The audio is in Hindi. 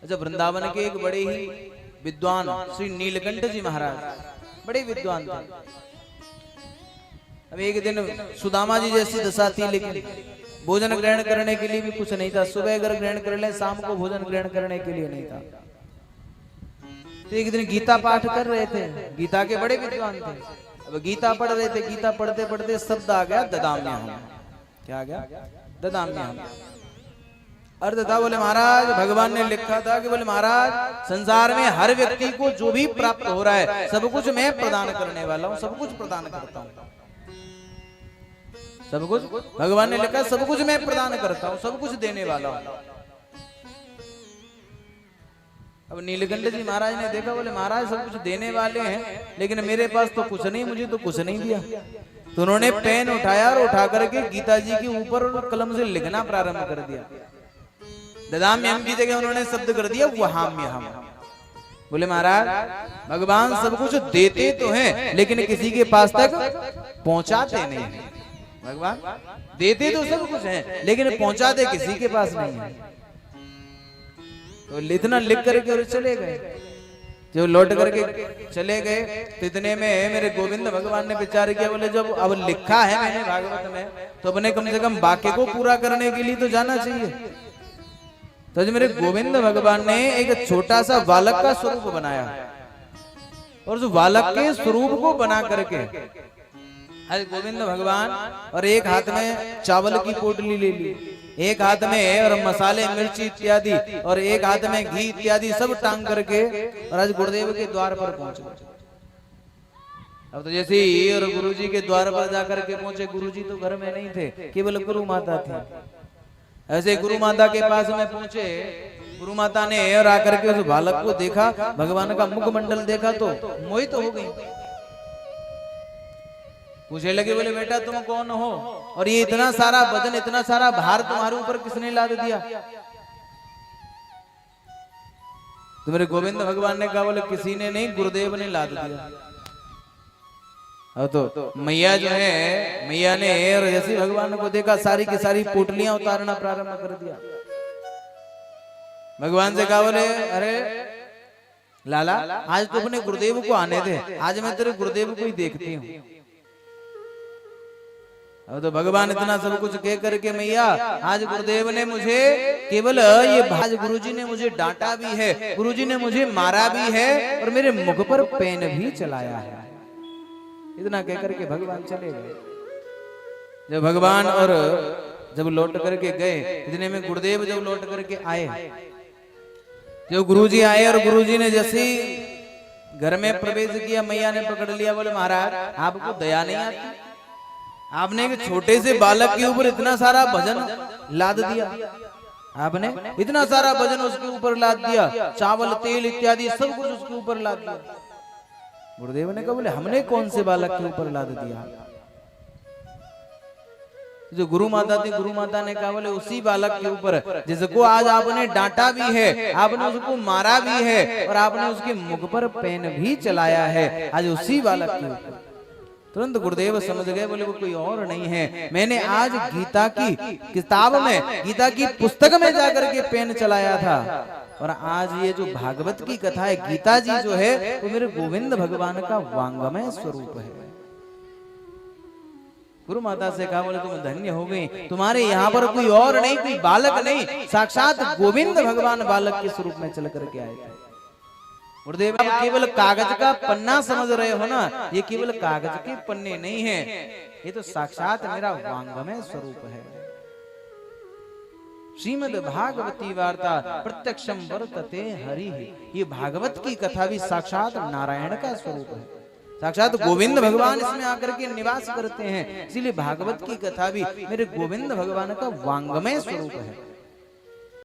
अच्छा, वृंदावन के एक बड़े ही विद्वान श्री नीलकंठ जी महाराज बड़े विद्वान थे। अब एक दिन सुदामा जी जैसी दशा थी, लेकिन भोजन ग्रहण करने के लिए भी कुछ नहीं था। सुबह अगर ग्रहण कर ले, शाम को भोजन ग्रहण करने के लिए नहीं था। तो एक दिन गीता पाठ कर रहे थे, गीता के बड़े विद्वान थे। अब गीता पढ़ रहे थे, गीता पढ़ते पढ़ते शब्द आ गया ददाम्यहम्। क्या आ गया? ददाम्यहम्। अर्थ था, बोले महाराज भगवान ने लिखा था कि बोले महाराज संसार में हर व्यक्ति को जो भी प्राप्त हो रहा है सब कुछ मैं प्रदान करने वाला हूँ, सब कुछ प्रदान करता हूँ। सब कुछ भगवान ने लिखा, सब कुछ मैं प्रदान करता हूँ, सब कुछ देने वाला हूँ। अब नीलकंठ जी महाराज ने देखा, बोले महाराज सब कुछ देने वाले हैं, लेकिन मेरे पास तो कुछ नहीं, मुझे तो कुछ नहीं दिया। तो उन्होंने पेन उठाया और उठा करके गीता जी के ऊपर कलम से लिखना प्रारंभ कर दिया। ददाम्यहम् की जगह उन्होंने शब्द कर दिया वहाम्यहम्। बोले महाराज भगवान सब कुछ देते तो हैं, लेकिन किसी के पास तक पहुंचाते नहीं है। भगवान देते तो सब कुछ है, लेकिन पहुंचाते किसी के पास नहीं है। तो इतना लिख करके और चले गए। जो लौट करके चले गए तो इतने में मेरे गोविंद भगवान ने विचार किया, बोले जब अब लिखा है मैंने भागवत में, तो अपने कम से कम वाक्य को पूरा करने के लिए तो जाना चाहिए। तो मेरे गोविंद भगवान ने एक छोटा सा बालक का स्वरूप बनाया, और उस बालक के स्वरूप को बना करके आज गोविंद भगवान और एक हाथ में चावल की पोटली ले ली, एक हाथ में और मसाले मिर्ची इत्यादि, और एक हाथ में घी इत्यादि सब टांग करके और आज गुरुदेव के द्वार पर पहुंचे। अब तो जैसे ही और गुरुजी के द्वार पर जाकर के पहुंचे, गुरुजी तो घर में नहीं थे, केवल गुरु माता थी। ऐसे गुरु माता के पास में पहुंचे, गुरु माता ने और आकर के उस बालक को देखा, भगवान का मुखमंडल देखा तो मोहित हो गई। पूछने लगे, बोले बेटा तुम कौन हो, और ये इतना सारा वजन, इतना सारा भार तुम्हारे ऊपर किसने लाद दिया? तो मेरे गोविंद भगवान ने कहा, बोले किसी ने नहीं, गुरुदेव ने लाद दिया। तो मैया जो है, मैया ने और जैसे भगवान को देखा, सारी की सारी पोटलियां उतारना प्रारंभ कर दिया। भगवान से कहा, बोले अरे लाला आज तो अपने गुरुदेव को आने दे, आज मैं तेरे गुरुदेव को ही देखती हूँ। अब तो भगवान इतना सब कुछ कह करके, मैया आज गुरुदेव ने मुझे केवल ये आज गुरुजी ने मुझे डांटा भी है, गुरुजी ने मुझे मारा भी है, और मेरे मुख पर पेन भी चलाया है। इतना कह करके भगवान चले गए। जब भगवान और जब लौट करके गए, इतने में गुरुदेव जब लौट करके आए, जब गुरुजी आए और गुरुजी ने जैसे घर में प्रवेश किया, मैया ने पकड़ लिया, बोले महाराज आपको दया नहीं आती, आपने एक छोटे से बालक के ऊपर इतना सारा वजन लाद दिया, आपने इतना सारा वजन उसके ऊपर लाद दिया, चावल तेल इत्यादि सब कुछ उसके ऊपर लाद दिया। गुरुदेव ने कहा, बोले हमने कौन से बालक के ऊपर लाद दिया? जो गुरु माता थी, गुरु माता ने कहा, बोले उसी बालक के ऊपर जिसको आज आपने डांटा भी है, आपने उसको मारा भी है, और आपने उसके मुख पर पेन भी चलाया है, आज उसी बालक के ऊपर। तुरंत गुरुदेव समझ गए, बोले वो कोई और नहीं है, मैंने आज गीता की किताब में, गीता की पुस्तक में जाकर के पेन चलाया था, और आज ये जो भागवत की कथा है, गीता जी जो है वो मेरे गोविंद भगवान का वांगमय स्वरूप है। गुरु माता से कहा, बोले तुम धन्य हो गई, तुम्हारे यहाँ पर कोई और नहीं, कोई बालक नहीं, साक्षात गोविंद भगवान बालक के स्वरूप में चल करके आए थे। गुरुदेव आप केवल कागज का पन्ना समझ रहे हो ना, ये केवल कागज के पन्ने नहीं है, ये तो साक्षात मेरा वांगमय स्वरूप है। श्रीमद् भागवती वार्ता प्रत्यक्षम वर्तते हरि, ये भागवत की कथा भी साक्षात नारायण का स्वरूप है, साक्षात गोविंद भगवान इसमें आकर के निवास करते हैं, इसीलिए भागवत की कथा भी मेरे गोविंद भगवान का वांगमय स्वरूप है।